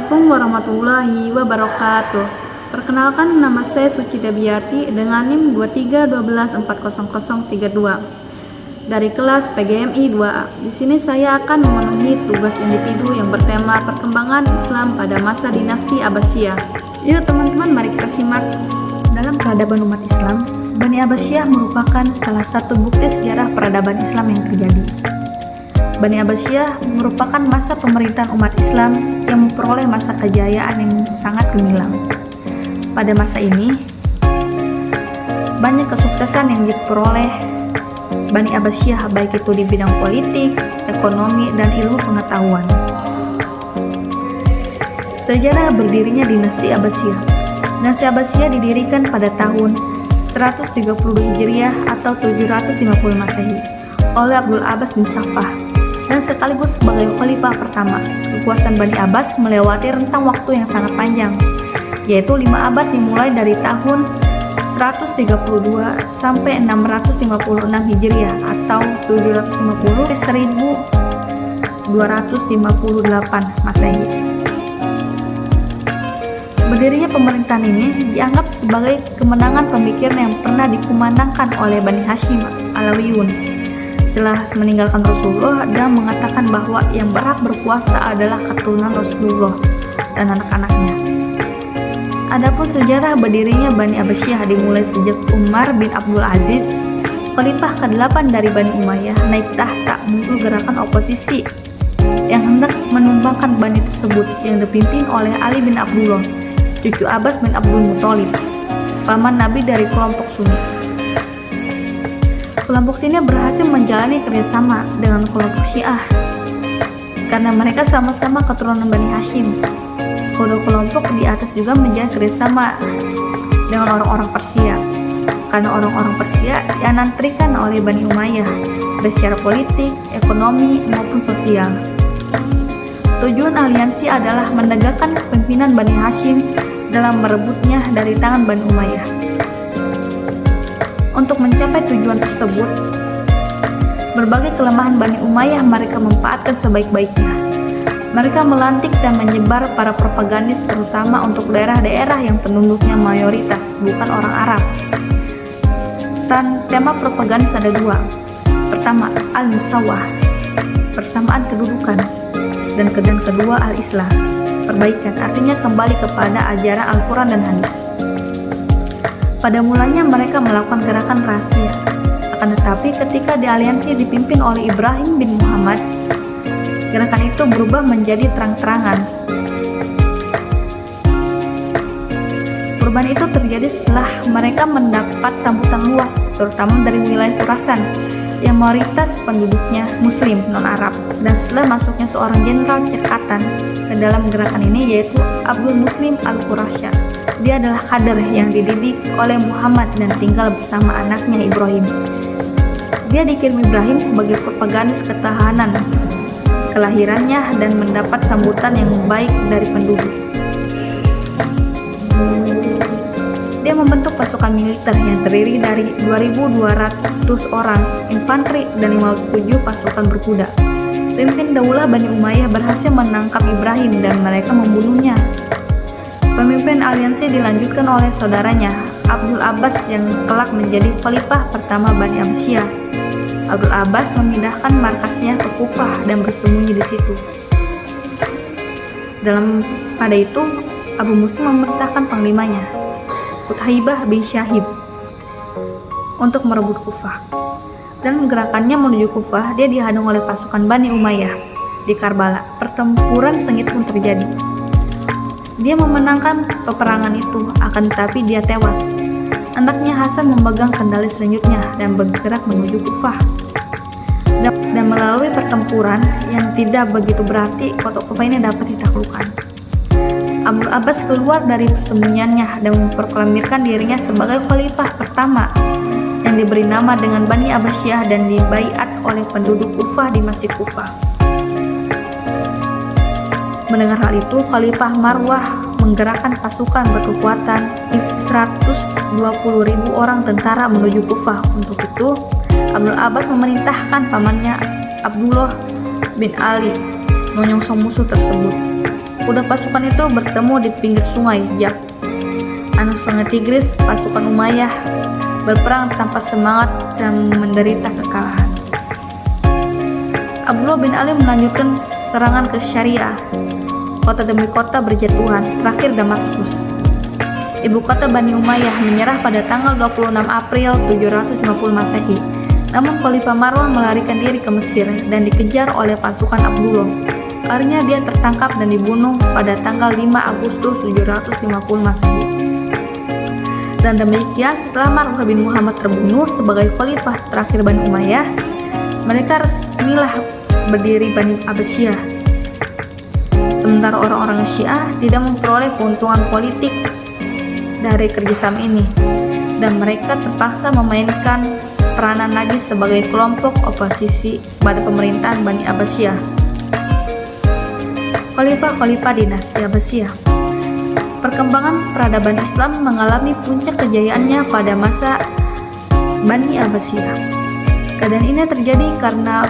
Assalamualaikum warahmatullahi wabarakatuh. Perkenalkan, nama saya Suci Dabiati dengan NIM 231240032 dari kelas PGMI 2A. Di sini saya akan memenuhi tugas individu yang bertema perkembangan Islam pada masa dinasti Abbasiyah. Yuk teman-teman, mari kita simak. Dalam peradaban umat Islam, Bani Abbasiyah merupakan salah satu bukti sejarah peradaban Islam yang terjadi. Bani Abbasiyah merupakan masa pemerintahan umat Islam yang memperoleh masa kejayaan yang sangat gemilang. Pada masa ini, banyak kesuksesan yang diperoleh Bani Abbasiyah, baik itu di bidang politik, ekonomi, dan ilmu pengetahuan. Sejarah berdirinya dinasti Abbasiyah. Dinasti Abbasiyah didirikan pada tahun 132 Hijriah atau 750 Masehi oleh Abdul Abbas bin Saffah, dan sekaligus sebagai khalifah pertama. Kekuasaan Bani Abbas melewati rentang waktu yang sangat panjang, yaitu 5 abad dimulai dari tahun 132 sampai 656 Hijriah atau 750 ke 1258 Masehi. Berdirinya pemerintahan ini dianggap sebagai kemenangan pemikiran yang pernah dikumandangkan oleh Bani Hashim Alawiyun setelah meninggalkan Rasulullah, dan mengatakan bahwa yang berhak berkuasa adalah keturunan Rasulullah dan anak-anaknya. Adapun sejarah berdirinya Bani Abbasiyah dimulai sejak Umar bin Abdul Aziz, khalifah ke-8 dari Bani Umayyah, naik tahta. Muncul gerakan oposisi yang hendak menumbangkan Bani tersebut yang dipimpin oleh Ali bin Abdullah, cucu Abbas bin Abdul Muthalib, paman Nabi dari kelompok Sunni. Kelompok Sunni berhasil menjalani kerjasama dengan kelompok Syiah karena mereka sama-sama keturunan Bani Hashim. Kedua kelompok di atas juga menjalin kerjasama dengan orang-orang Persia karena orang-orang Persia dianantrikan oleh Bani Umayyah baik secara politik, ekonomi, maupun sosial. Tujuan aliansi adalah menegakkan kepemimpinan Bani Hashim dalam merebutnya dari tangan Bani Umayyah. Untuk mencapai tujuan tersebut, berbagai kelemahan Bani Umayyah mereka manfaatkan sebaik-baiknya. Mereka melantik dan menyebar para propagandis terutama untuk daerah-daerah yang penduduknya mayoritas bukan orang Arab. Dan tema propagandis ada 2. Pertama, al-musawah, persamaan kedudukan, dan kedua al-islah, perbaikan, artinya kembali kepada ajaran Al-Quran dan hadis. Pada mulanya mereka melakukan gerakan rahasia, akan tetapi ketika dialiansi dipimpin oleh Ibrahim bin Muhammad, gerakan itu berubah menjadi terang-terangan. Perubahan itu terjadi setelah mereka mendapat sambutan luas, terutama dari wilayah Khurasan yang mayoritas penduduknya Muslim non-Arab, dan setelah masuknya seorang jenderal cekatan ke dalam gerakan ini, yaitu Abdul Muslim al-Qurasya. Dia adalah kader yang dididik oleh Muhammad dan tinggal bersama anaknya Ibrahim. Dia dikirim Ibrahim sebagai propagandis ketahanan kelahirannya dan mendapat sambutan yang baik dari penduduk. Dia membentuk pasukan militer yang terdiri dari 2.200 orang infanteri dan 57 pasukan berkuda. Pemimpin Daulah Bani Umayyah berhasil menangkap Ibrahim dan mereka membunuhnya. Pemimpin aliansi dilanjutkan oleh saudaranya Abdul Abbas yang kelak menjadi khalifah pertama Bani Abbasiyah. Abdul Abbas memindahkan markasnya ke Kufah dan bersembunyi di situ. Pada itu, Abu Muslim memerintahkan panglimanya, Qutaibah bin Syahib, untuk merebut Kufah. Dan gerakannya menuju Kufah, dia dihadang oleh pasukan Bani Umayyah di Karbala. Pertempuran sengit pun terjadi. Dia memenangkan peperangan itu, akan tetapi dia tewas. Anaknya Hasan memegang kendali selanjutnya dan bergerak menuju Kufah. Dan melalui pertempuran yang tidak begitu berarti, kota Kufah ini dapat ditaklukkan. Abdul Abbas keluar dari persembunyiannya dan memproklamirkan dirinya sebagai khalifah pertama yang diberi nama dengan Bani Abbasiyah dan dibaiat oleh penduduk Kufah di Masjid Kufah. Mendengar hal itu, Khalifah Marwah menggerakkan pasukan berkekuatan 120.000 orang tentara menuju Kufah. Untuk itu, Abdul Abbas memerintahkan pamannya Abdullah bin Ali menyongsong musuh tersebut. kuda pasukan itu bertemu di pinggir sungai Jak. Anak sungai Tigris, pasukan Umayyah berperang tanpa semangat dan menderita kekalahan. Abdullah bin Ali melanjutkan serangan ke Syariah. Kota demi kota berjatuhan, terakhir Damaskus. Ibu kota Bani Umayyah menyerah pada tanggal 26 April 750 Masehi. Namun Khalifah Marwan melarikan diri ke Mesir dan dikejar oleh pasukan Abdullah. Akhirnya dia tertangkap dan dibunuh pada tanggal 5 Agustus 750 Masehi. Dan demikian setelah Marwah bin Muhammad terbunuh sebagai khalifah terakhir Bani Umayyah, mereka resmilah berdiri Bani Abbasiyah. Sementara orang-orang Syiah tidak memperoleh keuntungan politik dari kerjasama ini, dan mereka terpaksa memainkan peranan lagi sebagai kelompok oposisi pada pemerintahan Bani Abbasiyah. Khalifah-khalifah dinasti Abbasiyah. Perkembangan peradaban Islam mengalami puncak kejayaannya pada masa Bani Abbasiyah. Keadaan ini terjadi karena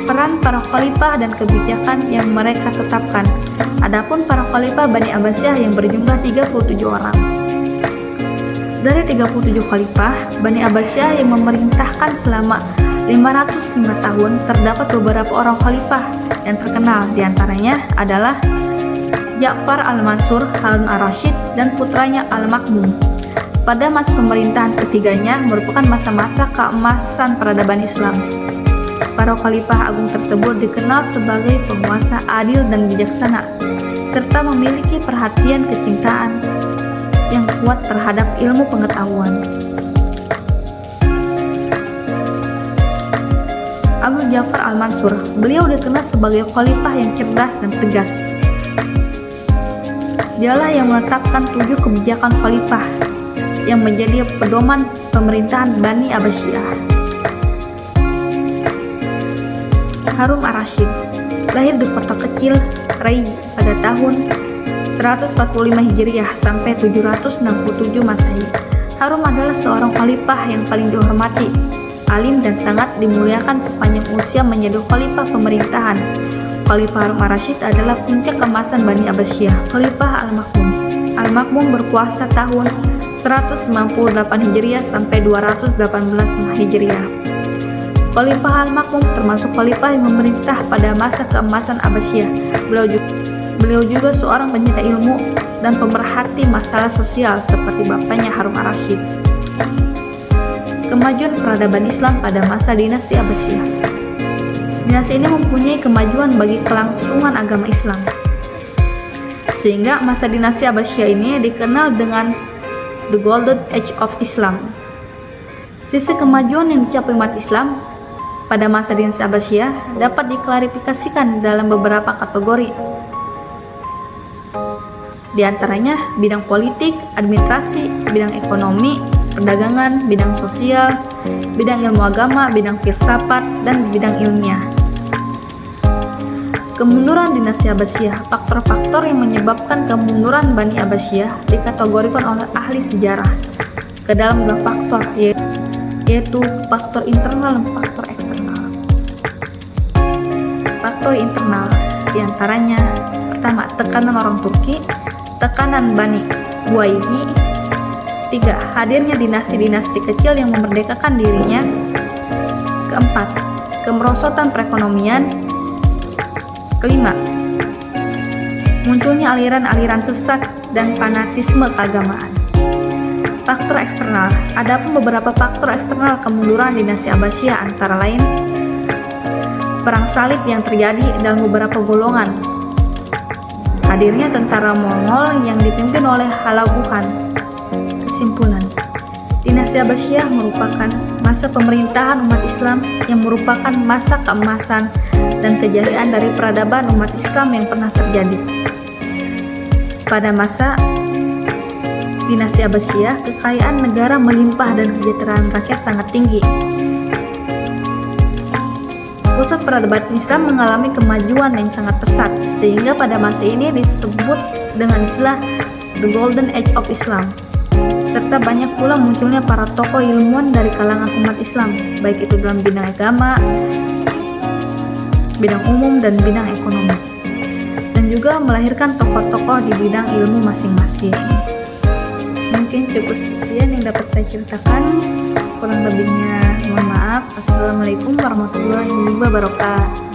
peran para khalifah dan kebijakan yang mereka tetapkan. Adapun para khalifah Bani Abbasiyah yang berjumlah 37 orang. Dari 37 khalifah Bani Abbasiyah yang memerintahkan selama 505 tahun, terdapat beberapa orang khalifah yang terkenal. Diantaranya adalah Ja'far al-Mansur, Harun ar-Rasyid, dan putranya al-Makmum. Pada masa pemerintahan ketiganya merupakan masa-masa keemasan peradaban Islam. Para khalifah agung tersebut dikenal sebagai penguasa adil dan bijaksana, serta memiliki perhatian kecintaan yang kuat terhadap ilmu pengetahuan. Abu Ja'far al-Mansur, beliau dikenal sebagai khalifah yang cerdas dan tegas. Dialah yang menetapkan 7 kebijakan khalifah yang menjadi pedoman pemerintahan Bani Abbasiyah. Harun ar-Rasyid lahir di kota kecil Rai pada tahun 145 Hijriah sampai 767 Masehi. Harun adalah seorang khalifah yang paling dihormati, alim dan sangat dimuliakan sepanjang usia menjadi khalifah pemerintahan. Khalifah Harun ar-Rasyid adalah puncak keemasan Bani Abbasiyah. Khalifah al-Makmum. Al-Makmum berkuasa tahun 198 Hijriah sampai 218 Hijriah. Khalifah al-Makmum termasuk khalifah yang memerintah pada masa keemasan Abbasiyah. Beliau juga seorang pencinta ilmu dan pemerhati masalah sosial seperti bapaknya Harun ar-Rasyid. Kemajuan peradaban Islam pada masa dinasti Abbasiyah. Dinasti ini mempunyai kemajuan bagi kelangsungan agama Islam, sehingga masa dinasti Abbasiyah ini dikenal dengan The Golden Age of Islam. Sisi kemajuan yang dicapai umat Islam pada masa dinasti Abbasiyah dapat diklarifikasikan dalam beberapa kategori. Di antaranya bidang politik, administrasi, bidang ekonomi, perdagangan, bidang sosial, bidang ilmu agama, bidang filsafat, dan bidang ilmiah. Kemunduran dinasti Abbasiyah. Faktor-faktor yang menyebabkan kemunduran Bani Abbasiyah dikategorikan oleh ahli sejarah ke dalam 2 faktor, yaitu faktor internal dan faktor eksternal. Faktor internal diantaranya pertama, tekanan orang Turki, tekanan Bani Buayhi. 3. Hadirnya dinasti-dinasti kecil yang memerdekakan dirinya. Keempat, kemerosotan perekonomian. Kelima, munculnya aliran-aliran sesat dan fanatisme keagamaan. Faktor eksternal. Adapun beberapa faktor eksternal kemunduran dinasti Abbasiyah antara lain perang salib yang terjadi dalam beberapa golongan, hadirnya tentara Mongol yang dipimpin oleh Hulagu Khan. Kesimpulan, dinasti Abbasiyah merupakan masa pemerintahan umat Islam yang merupakan masa keemasan dan kejayaan dari peradaban umat Islam yang pernah terjadi. Pada masa dinasti Abbasiyah, kekayaan negara melimpah dan kesejahteraan rakyat sangat tinggi. Pusat peradaban Islam mengalami kemajuan yang sangat pesat, sehingga pada masa ini disebut dengan istilah The Golden Age of Islam. Serta banyak pula munculnya para tokoh ilmuwan dari kalangan umat Islam, baik itu dalam bidang agama, bidang umum, dan bidang ekonomi. Dan juga melahirkan tokoh-tokoh di bidang ilmu masing-masing. Mungkin cukup sekian yang dapat saya ceritakan. Kurang lebihnya mohon maaf. Assalamualaikum warahmatullahi wabarakatuh.